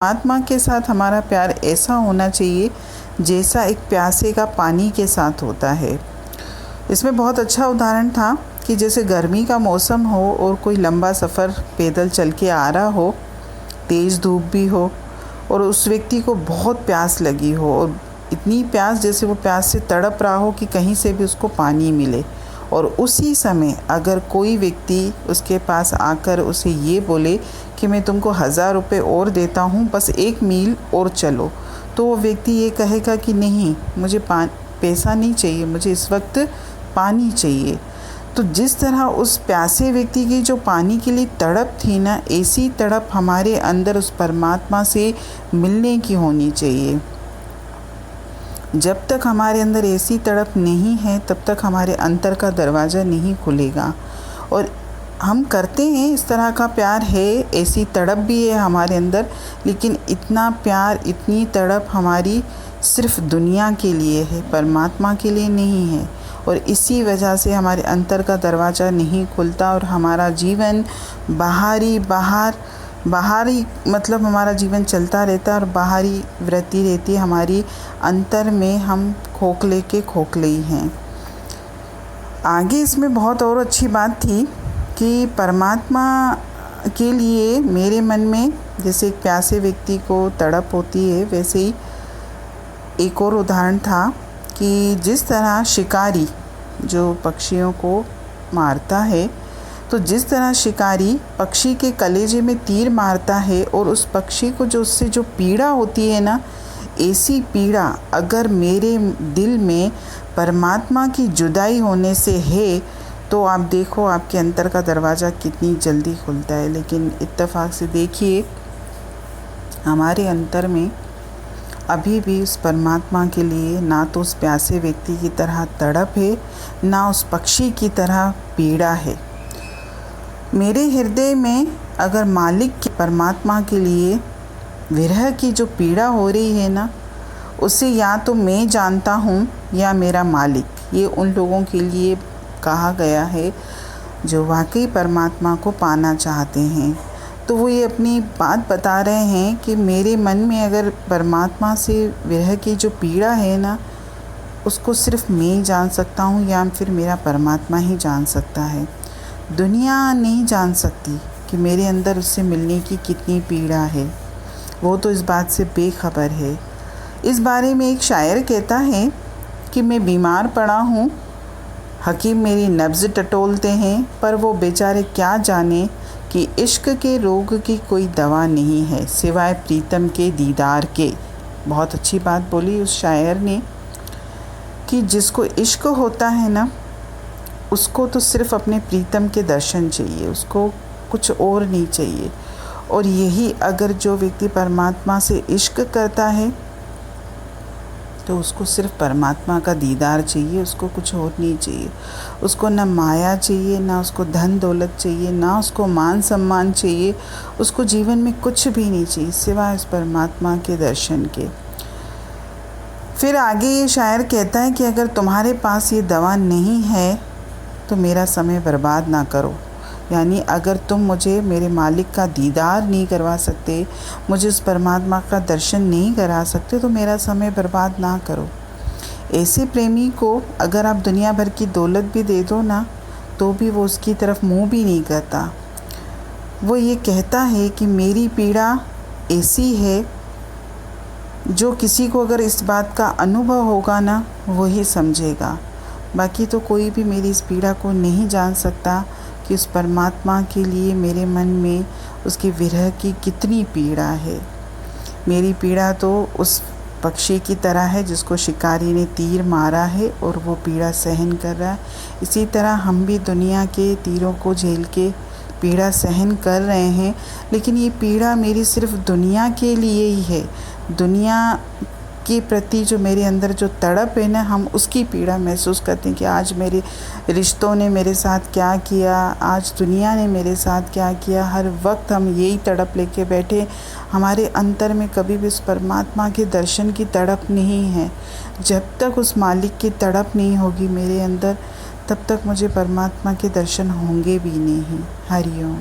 परमात्मा के साथ हमारा प्यार ऐसा होना चाहिए जैसा एक प्यासे का पानी के साथ होता है। इसमें बहुत अच्छा उदाहरण था कि जैसे गर्मी का मौसम हो और कोई लंबा सफ़र पैदल चल के आ रहा हो, तेज़ धूप भी हो और उस व्यक्ति को बहुत प्यास लगी हो और इतनी प्यास जैसे वो प्यास से तड़प रहा हो कि कहीं से भी उसको पानी मिले, और उसी समय अगर कोई व्यक्ति उसके पास आकर उसे ये बोले कि मैं तुमको 1000 रुपये और देता हूँ, बस 1 मील और चलो, तो वो व्यक्ति ये कहेगा कि नहीं, मुझे पैसा नहीं चाहिए, मुझे इस वक्त पानी चाहिए। तो जिस तरह उस प्यासे व्यक्ति की जो पानी के लिए तड़प थी ना, ऐसी तड़प हमारे अंदर उस परमात्मा से मिलने की होनी चाहिए। जब तक हमारे अंदर ऐसी तड़प नहीं है तब तक हमारे अंतर का दरवाज़ा नहीं खुलेगा। और हम करते हैं, इस तरह का प्यार है, ऐसी तड़प भी है हमारे अंदर, लेकिन इतना प्यार, इतनी तड़प हमारी सिर्फ दुनिया के लिए है, परमात्मा के लिए नहीं है। और इसी वजह से हमारे अंतर का दरवाज़ा नहीं खुलता और हमारा जीवन बाहरी मतलब हमारा जीवन चलता रहता है और बाहरी वृत्ति रहती है हमारी, अंतर में हम खोखले ही हैं। आगे इसमें बहुत और अच्छी बात थी कि परमात्मा के लिए मेरे मन में जैसे एक प्यासे व्यक्ति को तड़प होती है, वैसे ही एक और उदाहरण था कि जिस तरह शिकारी जो पक्षियों को मारता है, तो जिस तरह शिकारी पक्षी के कलेजे में तीर मारता है और उस पक्षी को जो उससे जो पीड़ा होती है ना, ऐसी पीड़ा अगर मेरे दिल में परमात्मा की जुदाई होने से है, तो आप देखो आपके अंतर का दरवाज़ा कितनी जल्दी खुलता है। लेकिन इत्तेफाक से देखिए, हमारे अंतर में अभी भी उस परमात्मा के लिए ना तो उस प्यासे व्यक्ति की तरह तड़प है, ना उस पक्षी की तरह पीड़ा है। मेरे हृदय में अगर मालिक की, परमात्मा के लिए विरह की जो पीड़ा हो रही है ना, उसे या तो मैं जानता हूँ या मेरा मालिक, ये उन लोगों के लिए कहा गया है जो वाकई परमात्मा को पाना चाहते हैं। तो वो ये अपनी बात बता रहे हैं कि मेरे मन में अगर परमात्मा से विरह की जो पीड़ा है ना, उसको सिर्फ मैं ही जान सकता हूँ या फिर मेरा परमात्मा ही जान सकता है। दुनिया नहीं जान सकती कि मेरे अंदर उससे मिलने की कितनी पीड़ा है, वो तो इस बात से बेखबर है। इस बारे में एक शायर कहता है कि मैं बीमार पड़ा हूँ, हकीम मेरी नब्ज़ टटोलते हैं, पर वो बेचारे क्या जाने कि इश्क के रोग की कोई दवा नहीं है सिवाय प्रीतम के दीदार के। बहुत अच्छी बात बोली उस शायर ने कि जिसको इश्क होता है ना, उसको तो सिर्फ़ अपने प्रीतम के दर्शन चाहिए, उसको कुछ और नहीं चाहिए। और यही अगर जो व्यक्ति परमात्मा से इश्क करता है तो उसको सिर्फ़ परमात्मा का दीदार चाहिए, उसको कुछ और नहीं चाहिए। उसको ना माया चाहिए, ना उसको धन दौलत चाहिए, ना उसको मान सम्मान चाहिए, उसको जीवन में कुछ भी नहीं चाहिए सिवाय उस परमात्मा के दर्शन के। फिर आगे ये शायर कहता है कि अगर तुम्हारे पास ये दवा नहीं है तो मेरा समय बर्बाद ना करो। यानी अगर तुम मुझे मेरे मालिक का दीदार नहीं करवा सकते, मुझे उस परमात्मा का दर्शन नहीं करा सकते, तो मेरा समय बर्बाद ना करो। ऐसे प्रेमी को अगर आप दुनिया भर की दौलत भी दे दो ना, तो भी वो उसकी तरफ मुंह भी नहीं करता। वो ये कहता है कि मेरी पीड़ा ऐसी है, जो किसी को अगर इस बात का अनुभव होगा ना, वही समझेगा। बाकी तो कोई भी मेरी इस पीड़ा को नहीं जान सकता कि उस परमात्मा के लिए मेरे मन में उसकी विरह की कितनी पीड़ा है। मेरी पीड़ा तो उस पक्षी की तरह है जिसको शिकारी ने तीर मारा है और वो पीड़ा सहन कर रहा है। इसी तरह हम भी दुनिया के तीरों को झेल के पीड़ा सहन कर रहे हैं, लेकिन ये पीड़ा मेरी सिर्फ दुनिया के लिए ही है। दुनिया के प्रति जो मेरे अंदर जो तड़प है ना, हम उसकी पीड़ा महसूस करते हैं कि आज मेरे रिश्तों ने मेरे साथ क्या किया, आज दुनिया ने मेरे साथ क्या किया। हर वक्त हम यही तड़प लेके बैठे, हमारे अंतर में कभी भी उस परमात्मा के दर्शन की तड़प नहीं है। जब तक उस मालिक की तड़प नहीं होगी मेरे अंदर, तब तक मुझे परमात्मा के दर्शन होंगे भी नहीं। हरि ओम।